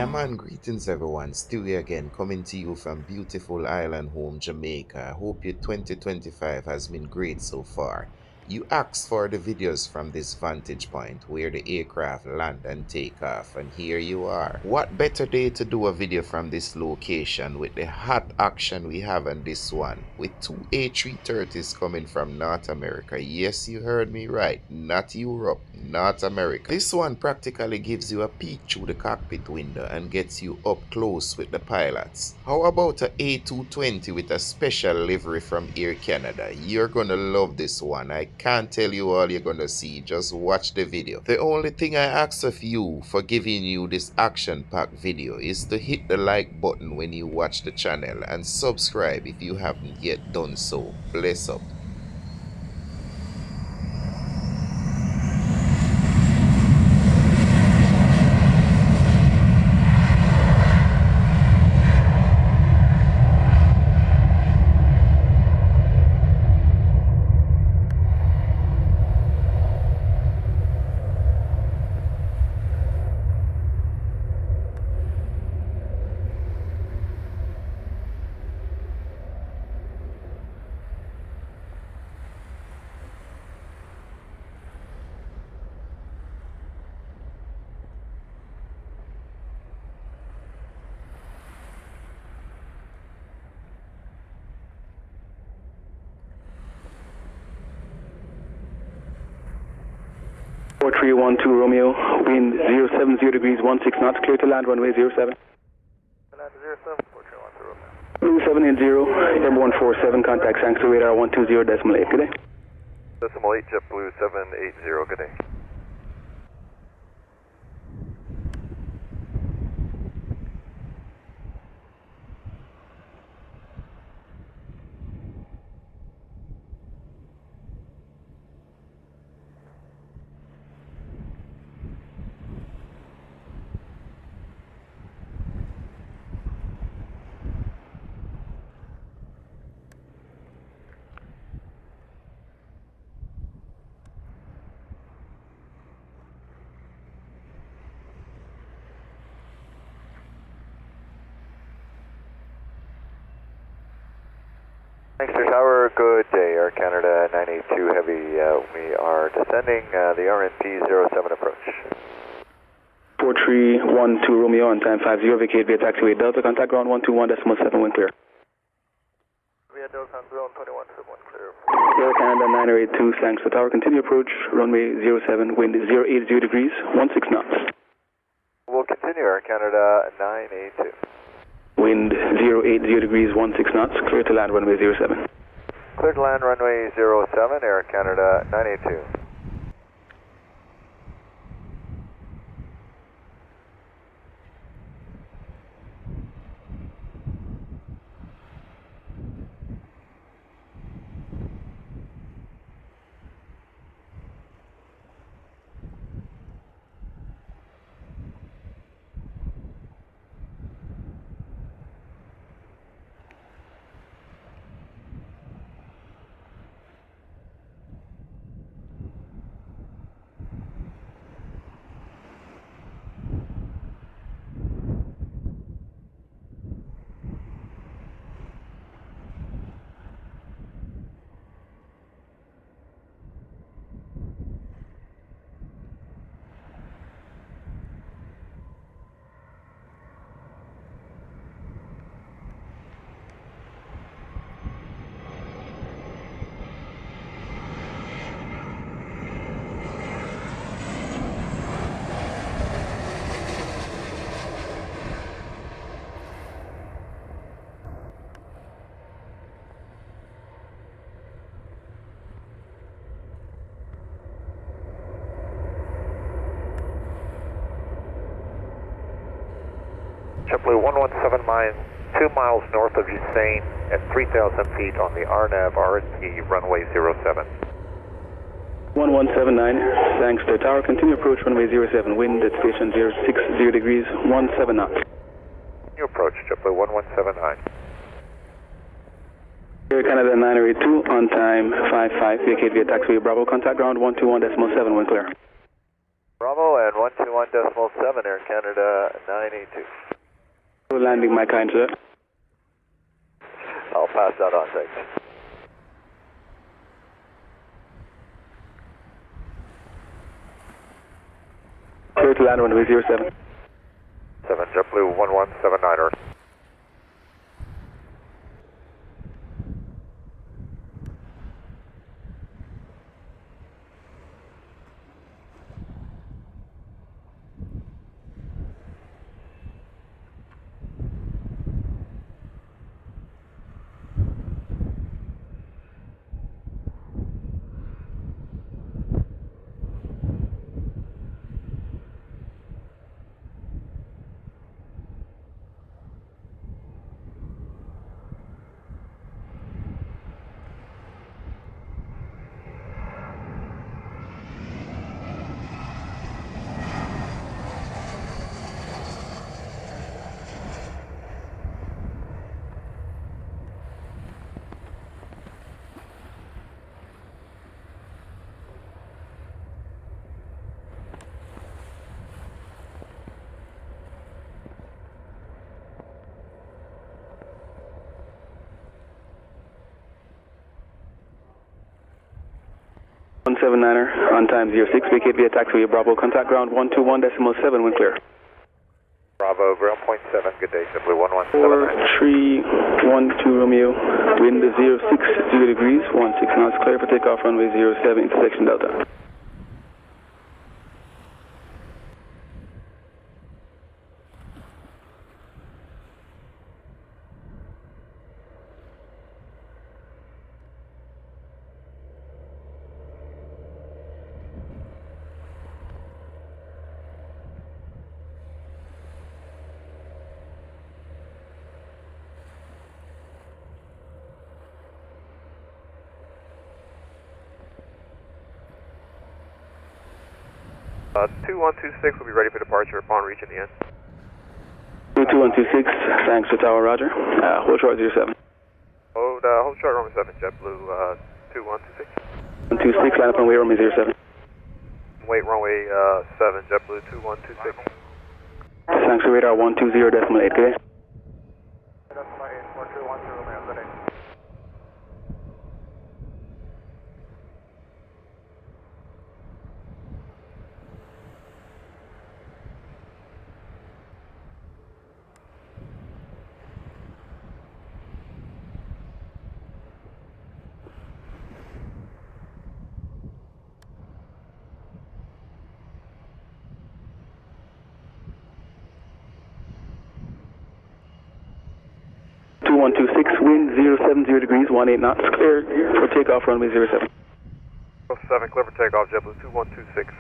Yeah man, greetings everyone, still here again, coming to you from beautiful island home Jamaica. I hope your 2025 has been great so far. You asked for the videos from this vantage point where the aircraft land and take off, and here you are. What better day to do a video from this location with the hot action we have on this one, with two A330s coming from North America. Yes, you heard me right, not Europe, North America. This one practically gives you a peek through the cockpit window and gets you up close with the pilots. How about a A220 with a special livery from Air Canada? You're gonna love this one. I can't tell you all you're gonna see, just watch the video. The only thing I ask of you for giving you this action-packed video is to hit the like button when you watch the channel and subscribe if you haven't yet done so. Bless up. Four 312 Romeo, wind 070 degrees, 16 knots, clear to land runway 07. Land 07, 4312 Romeo. 780, airborne 47, contact sanctuary radar 120.8, good day. Decimal 8, JetBlue 780, good day. Lancaster Tower, good day, Air Canada 982 Heavy. We are descending the RNP 07 approach. 4312 Romeo on time 50, vacate via taxiway Delta, contact ground 121.7, wind clear. Via Delta on ground 21.1 clear. Air Canada 982, thanks for tower, continue approach, runway 07, wind 080 degrees, 16 knots. We'll continue, Air Canada 982. Wind 080 degrees, 16 knots, clear to land runway 07. Clear to land runway 07, Air Canada 982. JetBlue 117 mile, 2 miles north of Usain at 3,000 feet on the RNAV RNP runway 07. 1179, thanks to tower, continue approach runway 07, wind at station 060 degrees, 17 knots. New approach, JetBlue 1179. Air Canada 982, on time 55, vacate via taxiway Bravo, contact ground 121.7, wind clear. Bravo and 121.7, 1.7, Air Canada 982. Landing, my kind sir. I'll pass that on, thanks. Clear to land runway 07. 7, JetBlue 1179er. .79er on time 06, vacate via taxiway Bravo, contact ground 121.7 when clear. Bravo, ground point 7, good day, JetBlue 1179. 4312 Romeo, wind 060 degrees, 16 knots, clear for takeoff runway 07, intersection Delta. Uh, 2126 will be ready for departure upon reaching the end. 2126, thanks for tower, roger. Hold short 07. Hold short runway 7, JetBlue 2126. 126, line up on way runway 07. Wait runway 7, JetBlue 2126. Thanks for radar 120.8, good day. Decimal 8, 4210, Romeo, good day. Wind 070 degrees, 18 knots, clear for takeoff runway 07. 7, clear for takeoff, JetBlue 2126.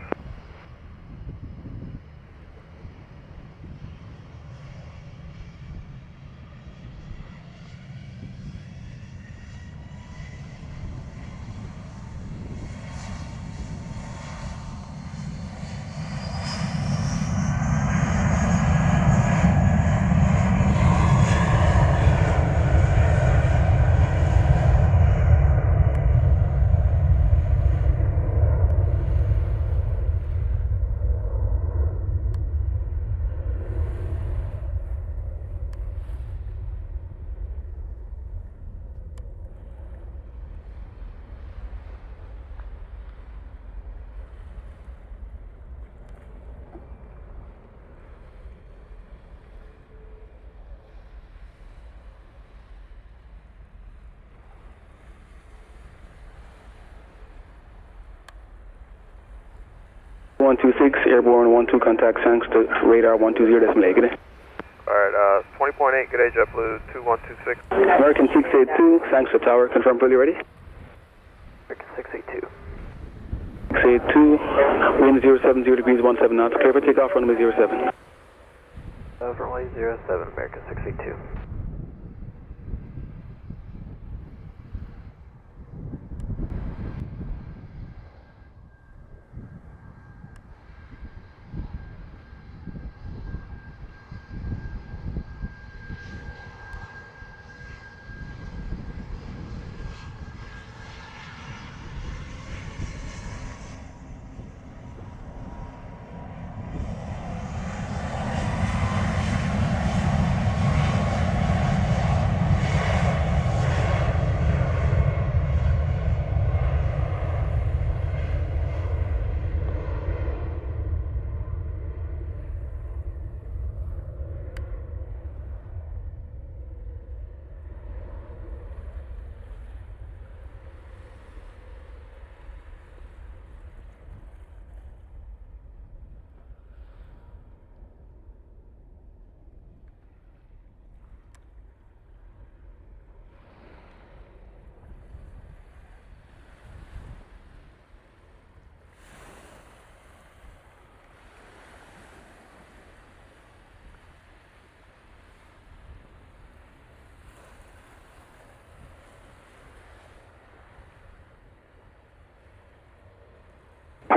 Airborne 12, contact thanks to radar 120.8, good day. Alright, 20.8, good day, JetBlue 2126. American 682, thanks to tower, confirm fully ready. American 682. 682, wind 070 degrees, 17 knots, clear for takeoff runway 07. Runway 07, American 682.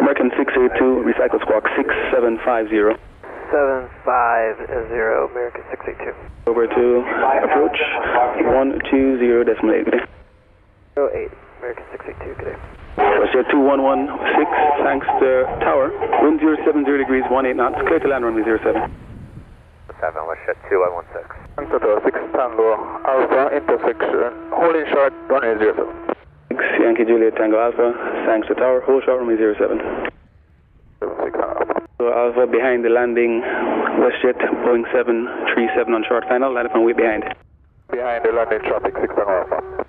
American 682, recycle squawk 6750. 750, American 682. Over to approach 120.8. 08, American 682, good day. Russia 2116, thanks to tower. Wind 070 degrees, 18 knots, clear to land runway 07. 7, Russia 2116. Tango 6 Tango Alpha intersection, holding short, runway 07. 6 Yankee Juliet Tango Alpha, thanks to tower, hold short runway 07. 6 Alpha. So Alpha behind the landing, WestJet, Boeing 737 on short final, land upon way behind. Behind the landing traffic, 6 Tango Alpha.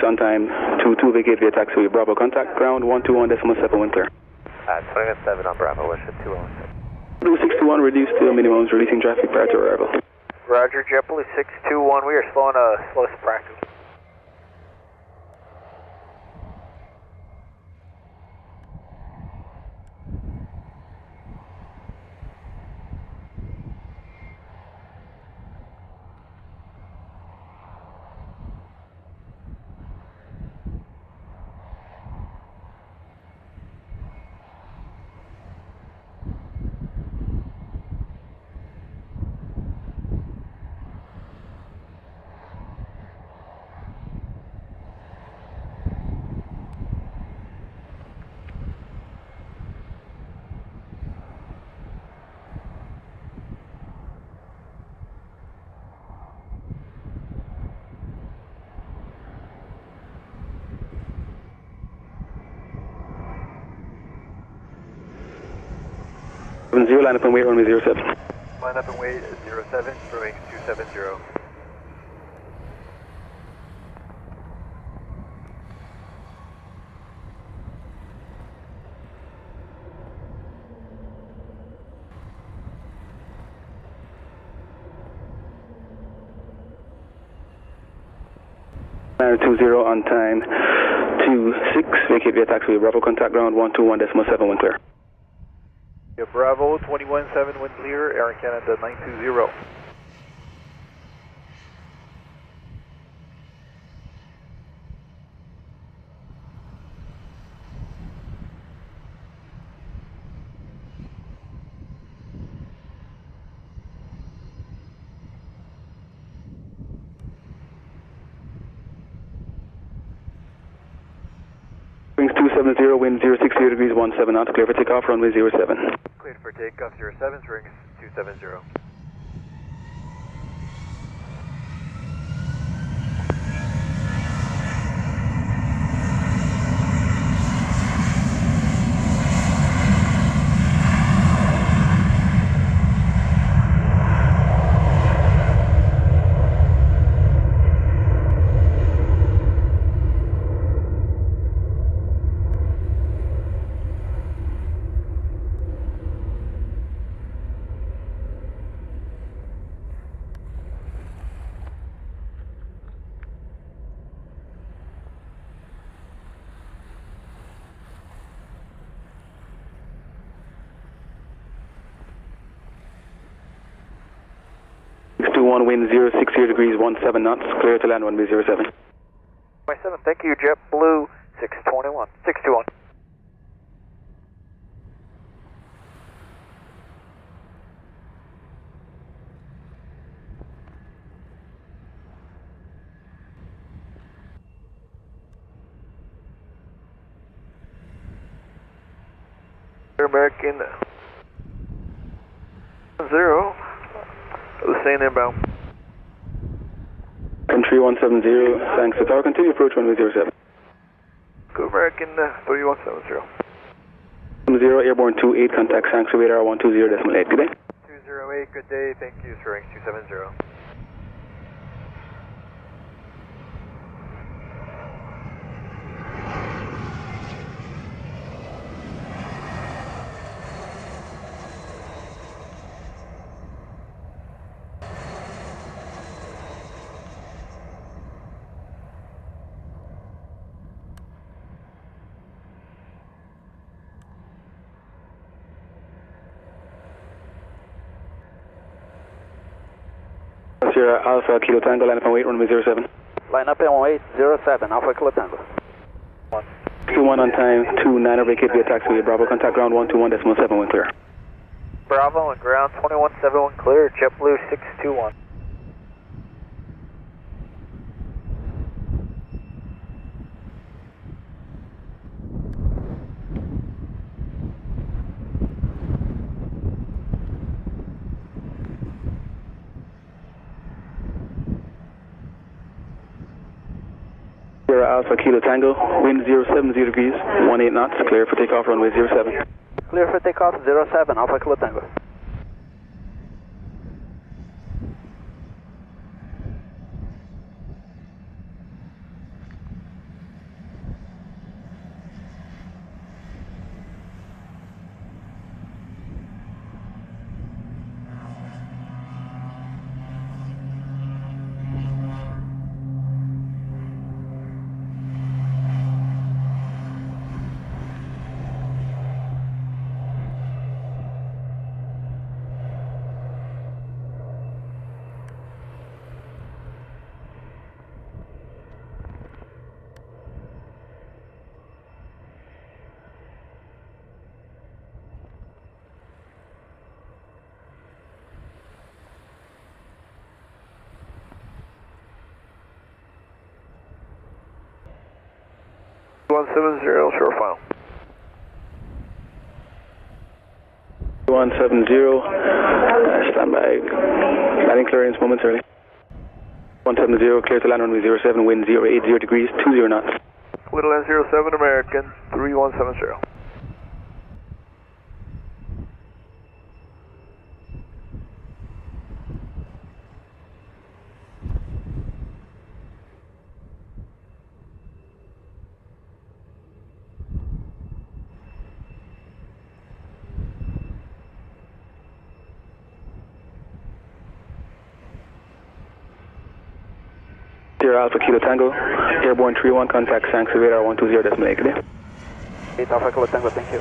On time, 22 vacate via taxiway, Bravo contact, ground 121.7 wind clear. 27 on Bravo, Russia 216. 2621 reduced to minimums, releasing traffic prior to arrival. Roger, JetBlue 621, we are slowing slowest practice. Zero, line up and wait, runway 07. Line up and wait at 07, throwing 270. Nine 20 on time, 26, vacate via taxiway, Bravo contact, ground 121.7 wind clear. Bravo 217 wind clear, Air Canada 920. Wings 270, wind 060 degrees, 17 knots, clear for takeoff, runway 07. Cleared for takeoff 07, rings 270. Wind 060 degrees, 17 knots, clear to land runway 07. 27, thank you, JetBlue 621, 621. American 0, the same inbound. Country 170, thanks to tower, continue approach runway 07. Go American 3170. 0 Airborne 28, contact Sanctuary radar 120.8. Good day. 208, good day, thank you, Sir 270. Sierra Alpha Kilo Tango, line up and wait, runway 07. Line up and wait, 07, Alpha Kilo Tango. 21 on time, 29 vacate via taxiway, Bravo, contact ground 121.7 when clear. Bravo and ground 2171 clear, JetBlue 621. Sierra Alpha Kilo Tango, wind 070 degrees, 18 knots, clear for takeoff, runway 07. Clear for takeoff, 07, Alpha Kilo Tango. One 170, short file. 170, stand by, landing clearance momentarily. 170, clear to land runway 07, wind 080 degrees, 20 knots. Little N07 American 3170. Sierra Alpha Kilo Tango, Airborne 31, contact Sanctuary radar 120.8. Good day. 8 Alpha Kilo Tango, thank you.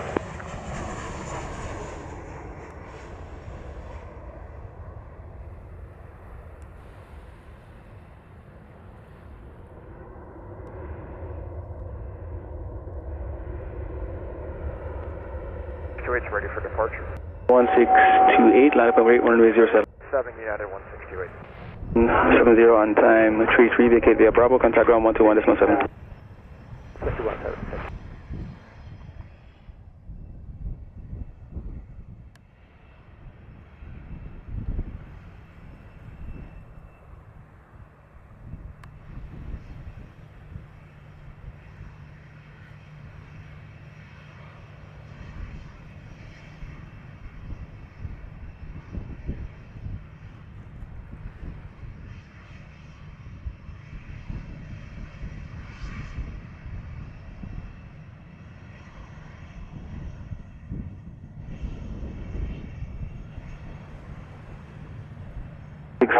Situate's ready for departure. 1628, line up and wait, runway 07. 7 United 1628. 70 on time, 33 vacate via Bravo, contact ground 121.7. 5170.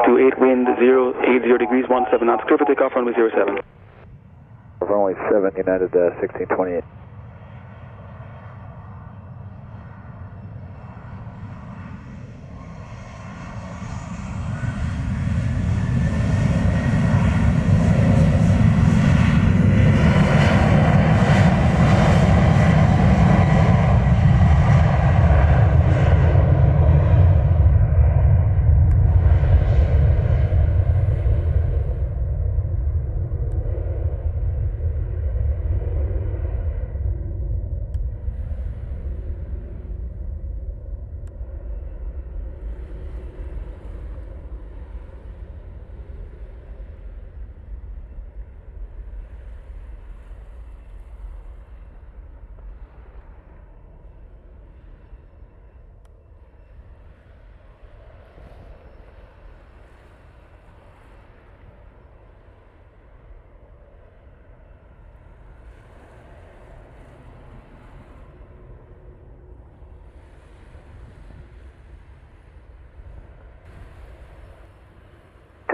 To 8 wind 080 degrees 17 knots, clear for takeoff runway 07. Runway 7 United 1628.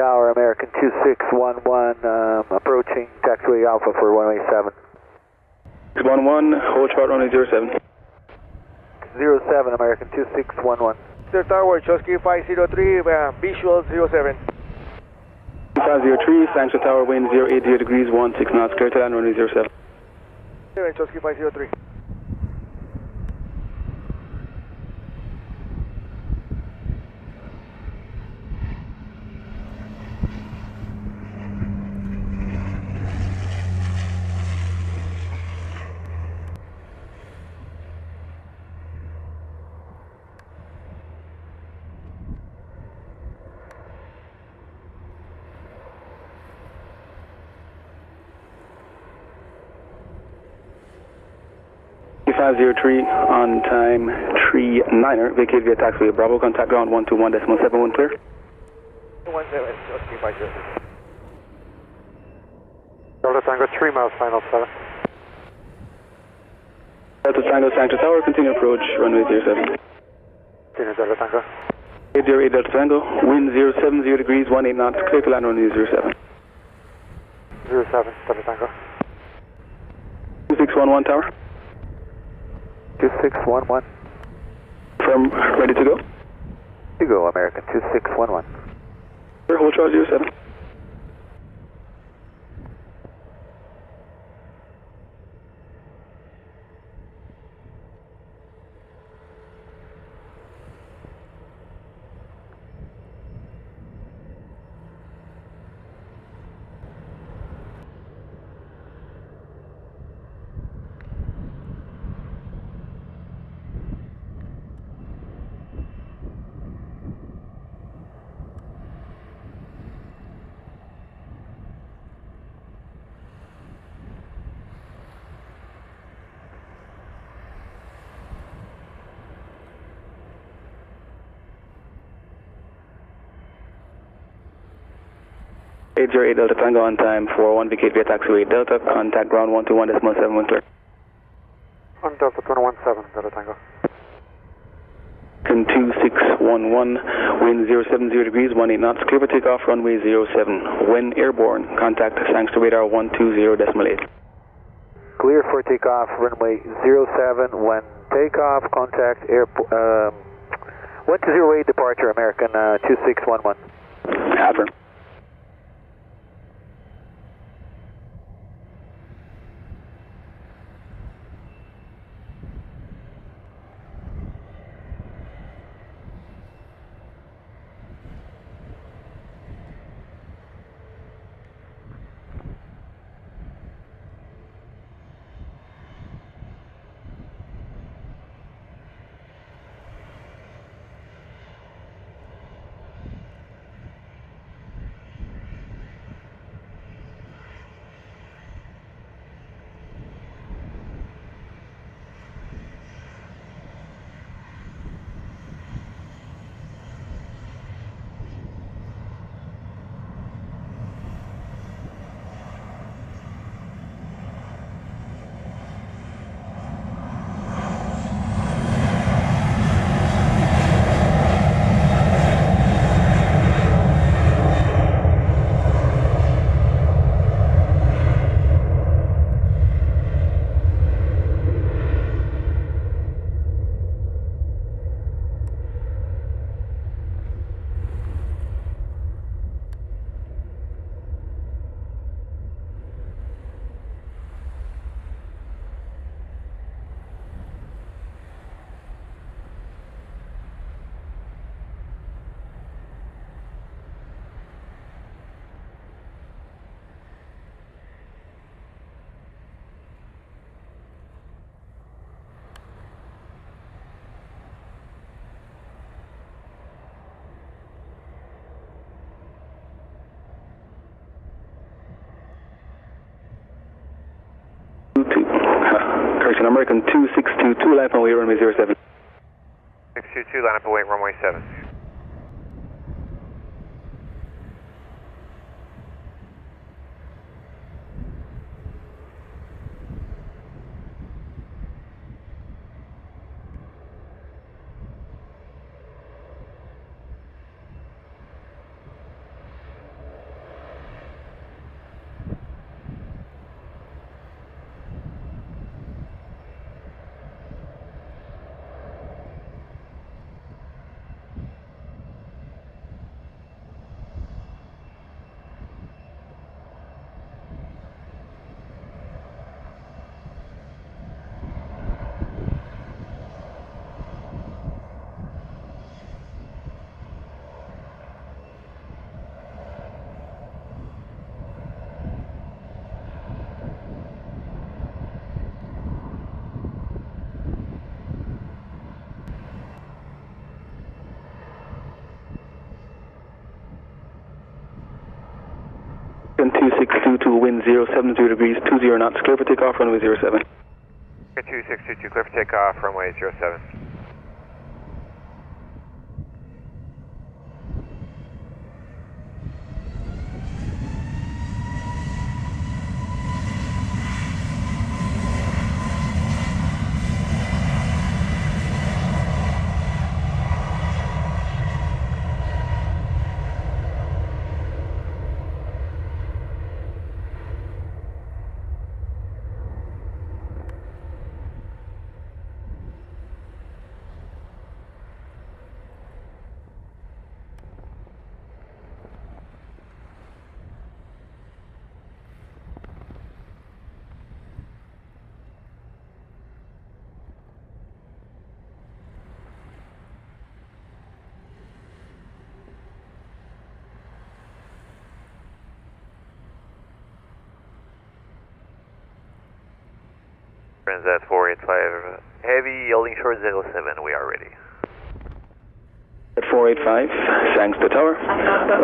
Tower, American 2611, approaching taxiway Alpha for runway 7. 611, hold short runway 07. 07, American 2611. Mr. Tower, Chosky 503, visual 07. 503, Sancho Tower, wind 080 degrees, 16 knots, clear to land runway 07. Chosky 503. Five-zero-three on time 39er, vacate via taxiway Bravo, contact ground 121.71 clear. 17, Chosky 503. Delta Tango 3 miles, final 7. Delta Tango, Sancho Tower, continue approach, runway 07. Continue Delta Tango. 808 Delta Tango, wind 070 degrees, 18 knots, clear to land runway 07. 07, Delta Tango. 2611 Tower. 2611. Firm, ready to go? To go, American 2611. Clear, hold short 07. Eight zero eight Delta Tango on time 41, vacate via taxiway Delta, contact ground 121.71 clear. On Delta 217, Delta Tango. 2611, wind 070 degrees, 18 knots, clear for takeoff, runway 07. When airborne, contact thanks to radar 120.8. Clear for takeoff, runway 07. When takeoff, contact airport. 120 departure, American 2611. Affirm. Correction, American 2622, line up and wait, runway 07. 622, line up and wait, runway 7. 2622, wind 070 degrees, 20 knots, clear for takeoff, runway 07. 2622, clear for takeoff, runway 07. Transat 485, heavy, yielding short 07, we are ready. At 485, thanks to tower.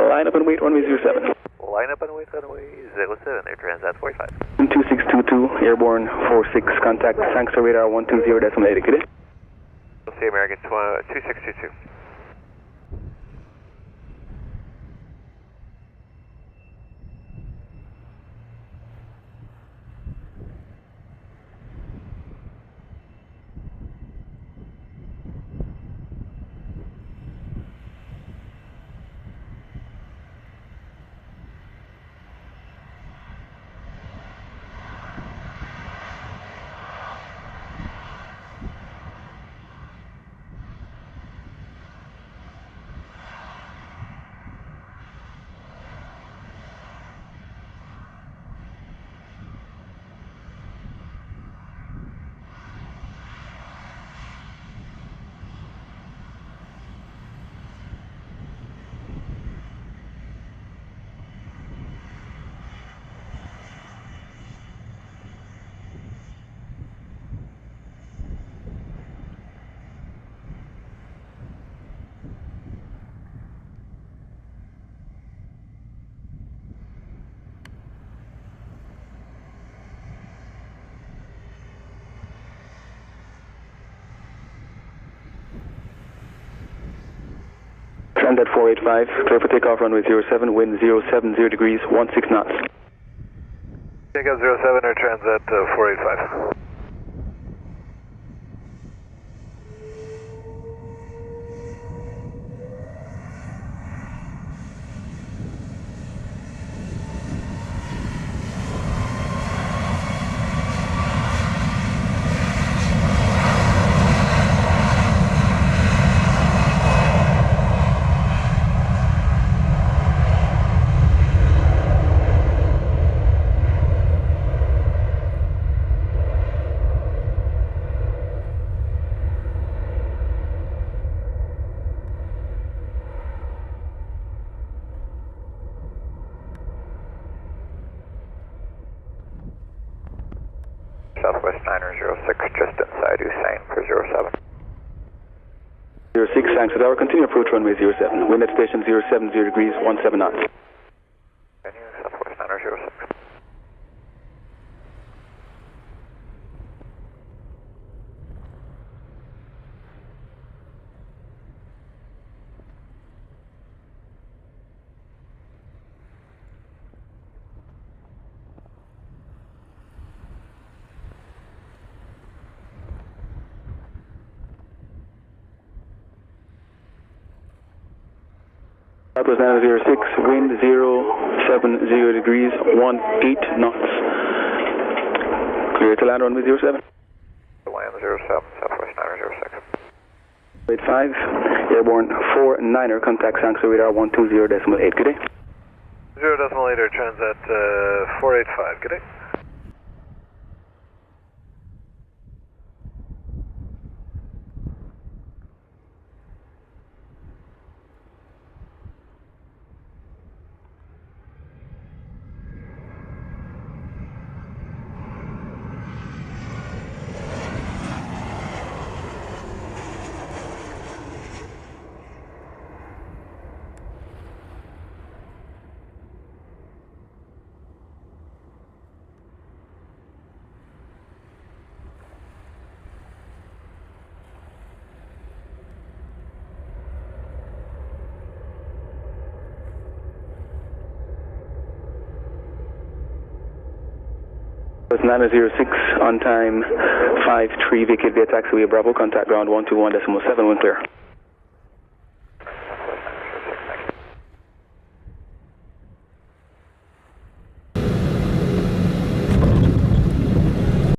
Line up and wait, runway 07. Line up and wait, runway 07, there, Transat 485. 2622, airborne 46, contact, thanks to radar 120.8, good day. We'll see American 2622. Transat 485, clear for takeoff, runway 07, wind 070 degrees, 16 knots. Takeoff 07 or Transat 485. Southwest 906, just inside Usain for 07. 06, thanks to tower, continue approach runway 07, wind at station 070 degrees, 17 knots. Continue Southwest 906. Southwest 906, wind 070 degrees, 18 knots. Clear to land runway 07. Land 07, Southwest 906. 85, airborne 49er, contact Sanctuary radar 120.8, good day. 0.8 or Transat 485, good day. That's 906 on time, 53 vacate via taxiway Bravo, contact ground 121.7, wind clear.